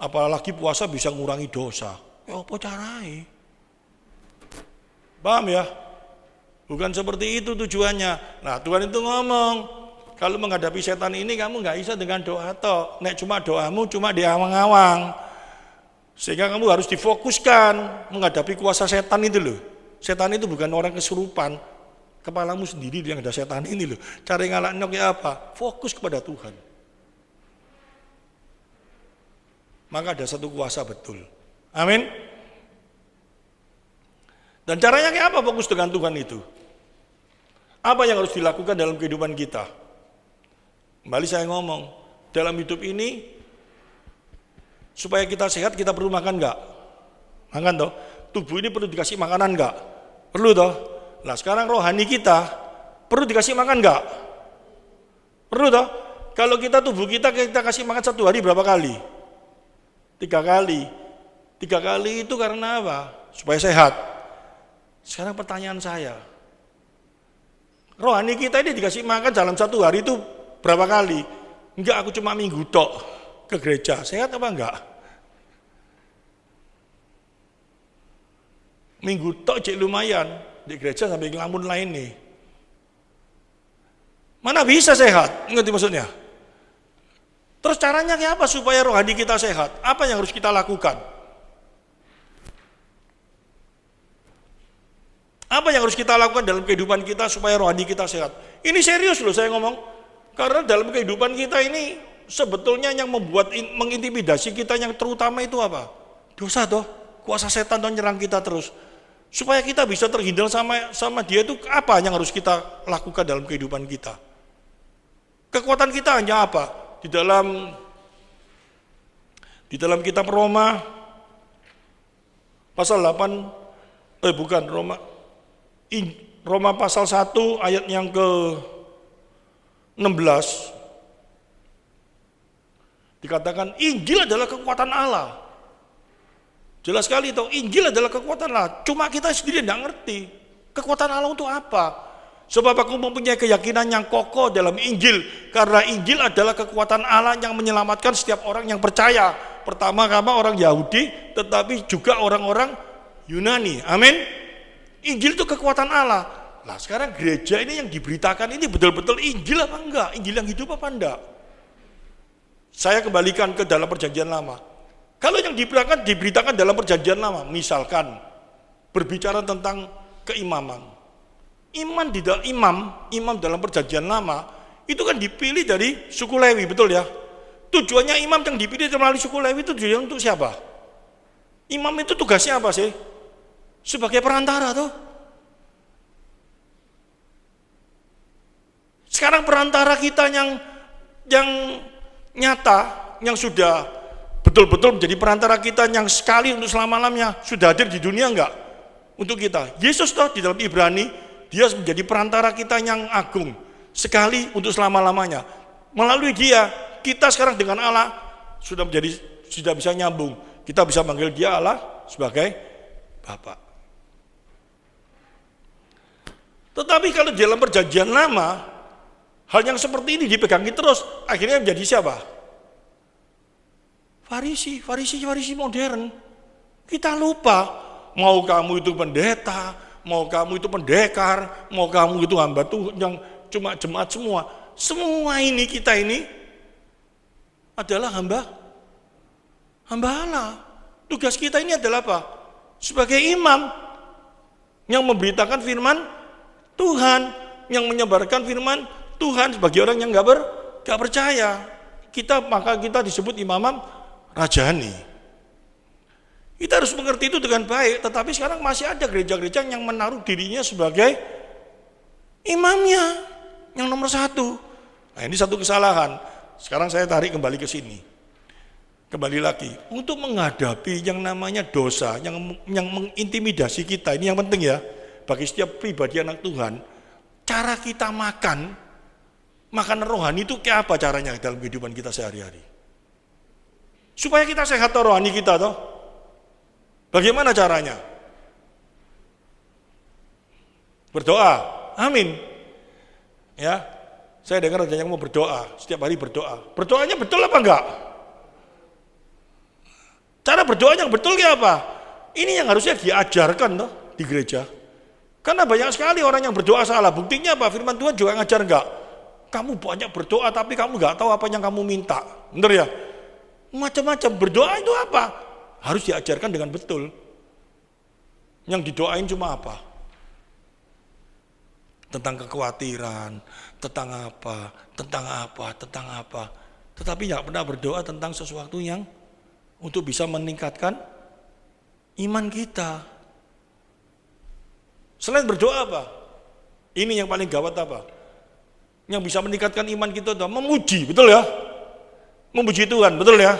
Apalagi puasa bisa ngurangi dosa. Ya apa carai? Paham ya? Bukan seperti itu tujuannya. Nah Tuhan itu ngomong, kalau menghadapi setan ini kamu gak bisa dengan doa toh. Nek cuma doamu cuma diawang-awang. Sehingga kamu harus difokuskan menghadapi kuasa setan itu loh. Setan itu bukan orang kesurupan. Kepalamu sendiri yang ada setan ini loh. Cara ngalahnya kayak apa? Fokus kepada Tuhan. Maka ada satu kuasa betul. Amin. Dan caranya kayak apa fokus dengan Tuhan itu? Apa yang harus dilakukan dalam kehidupan kita? Kembali saya ngomong, dalam hidup ini supaya kita sehat kita perlu makan enggak? Makan toh. Tubuh ini perlu dikasih makanan enggak? Perlu toh. Nah sekarang rohani kita perlu dikasih makan enggak? Perlu toh. Kalau tubuh kita kasih makan 1 hari berapa kali? 3 kali. 3 kali itu karena apa? Supaya sehat. Sekarang pertanyaan saya, rohani kita ini dikasih makan dalam 1 hari itu berapa kali? Enggak, aku cuma minggu tok ke gereja. Sehat apa enggak? Minggu tok cek lumayan di gereja sampai ngelamun lain nih. Mana bisa sehat? Ngerti maksudnya? Terus caranya kayak apa supaya rohani kita sehat? Apa yang harus kita lakukan? Apa yang harus kita lakukan dalam kehidupan kita supaya rohani kita sehat? Ini serius loh saya ngomong. Karena dalam kehidupan kita ini sebetulnya yang mengintimidasi kita yang terutama itu apa? Dosa toh. Kuasa setan toh nyerang kita terus. Supaya kita bisa terhindar sama dia itu apa yang harus kita lakukan dalam kehidupan kita? Kekuatan kita hanya apa? Di dalam kitab Roma pasal 8 Roma pasal 1 ayat yang ke-16 dikatakan Injil adalah kekuatan Allah. Jelas sekali itu, Injil adalah kekuatan Allah. Cuma kita sendiri tidak ngerti. Kekuatan Allah untuk apa? Sebab aku mempunyai keyakinan yang kokoh dalam Injil. Karena Injil adalah kekuatan Allah yang menyelamatkan setiap orang yang percaya. Pertama-tama orang Yahudi, tetapi juga orang-orang Yunani. Amin. Injil itu kekuatan Allah. Nah sekarang gereja ini yang diberitakan ini betul-betul Injil apa enggak? Injil yang hidup apa enggak? Saya kembalikan ke dalam perjanjian lama. Kalau yang diberitakan dalam perjanjian lama, misalkan berbicara tentang keimaman. Imam dalam perjanjian lama itu kan dipilih dari suku Lewi, betul ya? Tujuannya imam yang dipilih melalui suku Lewi itu tujuannya untuk siapa? Imam itu tugasnya apa sih? Sebagai perantara tuh. Sekarang perantara kita yang nyata, yang sudah betul-betul menjadi perantara kita yang sekali untuk selama-lamanya sudah hadir di dunia enggak? Untuk kita. Yesus toh di dalam Ibrani dia menjadi perantara kita yang agung sekali untuk selama-lamanya. Melalui dia, kita sekarang dengan Allah sudah bisa nyambung. Kita bisa manggil dia Allah sebagai Bapa. Tetapi kalau di dalam perjanjian lama, hal yang seperti ini dipegangi terus, akhirnya menjadi siapa? Farisi modern. Kita lupa, mau kamu itu pendeta, mau kamu itu pendekar, mau kamu itu hamba Tuhan yang cuma jemaat semua ini kita ini adalah hamba Allah. Tugas kita ini adalah apa? Sebagai imam yang memberitakan firman Tuhan, yang menyebarkan firman Tuhan sebagai orang yang nggak percaya. Maka kita disebut imam rajani. Kita harus mengerti itu dengan baik, tetapi sekarang masih ada gereja-gereja yang menaruh dirinya sebagai imamnya, yang nomor satu. Nah ini satu kesalahan. Sekarang saya tarik kembali ke sini. Kembali lagi, untuk menghadapi yang namanya dosa, yang mengintimidasi kita, ini yang penting ya, bagi setiap pribadi anak Tuhan, cara kita makan rohani itu kayak apa caranya dalam kehidupan kita sehari-hari? Supaya kita sehat rohani kita toh. Bagaimana caranya? Berdoa, amin. Ya, saya dengar ada yang mau berdoa, setiap hari berdoa. Berdoanya betul apa enggak? Cara berdoa yang betul kayak apa? Ini yang harusnya diajarkan toh di gereja. Karena banyak sekali orang yang berdoa salah. Buktinya apa? Firman Tuhan juga ngajar enggak? Kamu banyak berdoa tapi kamu enggak tahu apa yang kamu minta. Benar ya? Macam-macam berdoa itu apa? Harus diajarkan dengan betul. Yang didoain cuma apa? Tentang kekhawatiran, tentang apa. Tetapi tidak pernah berdoa tentang sesuatu yang untuk bisa meningkatkan iman kita. Selain berdoa apa? Ini yang paling gawat apa? Yang bisa meningkatkan iman kita adalah memuji, betul ya? Memuji Tuhan, betul ya?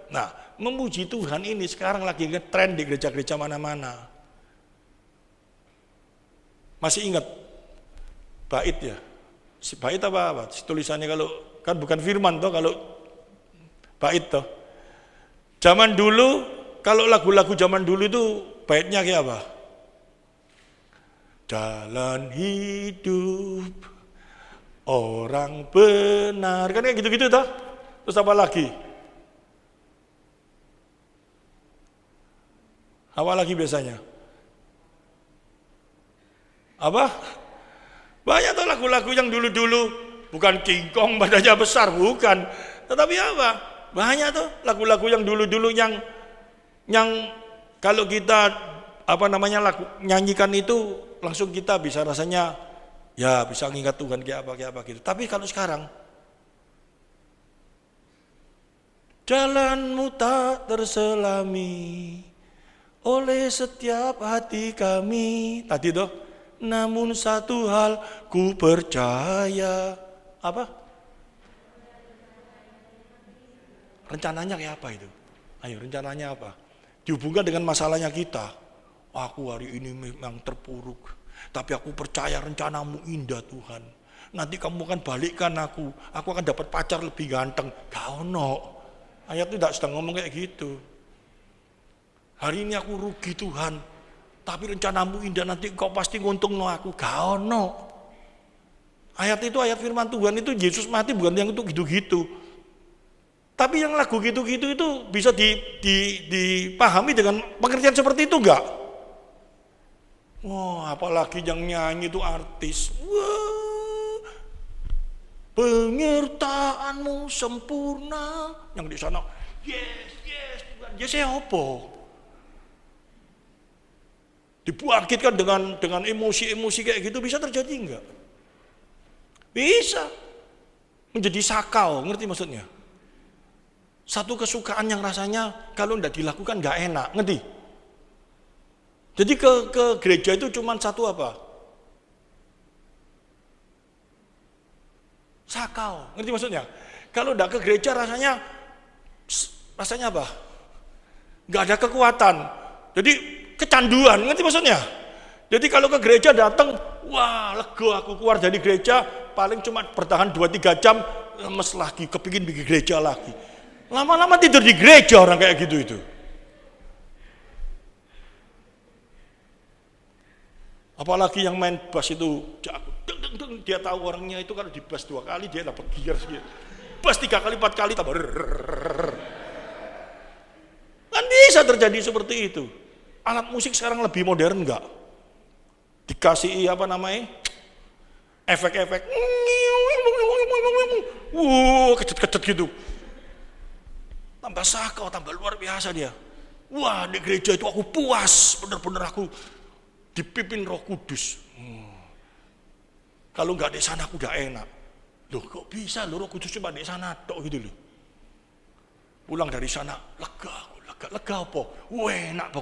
Nah, memuji Tuhan ini sekarang lagi ngetren di gereja-gereja mana-mana. Masih ingat bait ya? Bait apa? Tulisannya kalau kan bukan firman toh, kalau bait toh. Zaman dulu, kalau lagu-lagu zaman dulu itu baitnya kayak apa? Jalan hidup orang benar, kan kayak gitu-gitu toh. Terus apa lagi? Apa lagi biasanya? Apa? Banyak tuh lagu-lagu yang dulu-dulu, bukan King Kong badannya besar, bukan. Tetapi apa? Banyak tuh lagu-lagu yang dulu-dulu yang kalau kita nyanyikan itu langsung kita bisa rasanya ya bisa mengingat Tuhan kayak apa gitu. Tapi kalau sekarang jalanmu tak terselami oleh setiap hati kami. Tadi toh, namun satu hal ku percaya. Apa? Rencananya kayak apa itu? Ayo, rencananya apa? Dihubungkan dengan masalahnya kita. Aku hari ini memang terpuruk, tapi aku percaya rencanamu indah Tuhan. Nanti kamu akan balikkan aku akan dapat pacar lebih ganteng. Gak ono. Ayat itu tidak sedang ngomong kayak gitu. Hari ini aku rugi Tuhan, tapi rencanamu indah, nanti kau pasti nguntung no aku. Gak ono. Ayat itu ayat firman Tuhan itu, Yesus mati bukan yang untuk gitu-gitu. Tapi yang lagu gitu-gitu itu bisa dipahami dengan pengertian seperti itu enggak? Wah, apalagi yang nyanyi itu artis. Wah, penyertaanmu sempurna. Yang di sana, yes, yes, Tuhan. Yes, apa? Dibangkitkan dengan emosi-emosi kayak gitu, bisa terjadi enggak? Bisa. Menjadi sakau, ngerti maksudnya? Satu kesukaan yang rasanya kalau enggak dilakukan enggak enak, ngerti? Jadi ke gereja itu cuma satu apa? Sakau, ngerti maksudnya? Kalau enggak ke gereja rasanya apa? Enggak ada kekuatan. Jadi kecanduan, ngerti maksudnya? Jadi kalau ke gereja datang, wah lega aku keluar dari gereja, paling cuma bertahan 2-3 jam, lemes lagi, kepingin bikin gereja lagi. Lama-lama tidur di gereja orang kayak gitu itu. Apalagi yang main bass itu, dia tahu orangnya itu kalau di bass 2 kali dia dapat gear segitu. Bass 3 kali 4 kali tambah. Kan bisa terjadi seperti itu. Alat musik sekarang lebih modern enggak? Dikasih apa namanya? Efek-efek. Kecut-kecut gitu. Tambah sakau, tambah luar biasa dia. Wah, di gereja itu aku puas, benar-benar aku dipimpin Roh Kudus. Kalau nggak di sana aku udah enak. Loh, kok bisa Roh Kudus cuma di sana tok gitu loh. Pulang dari sana, lega apa? Wah, enak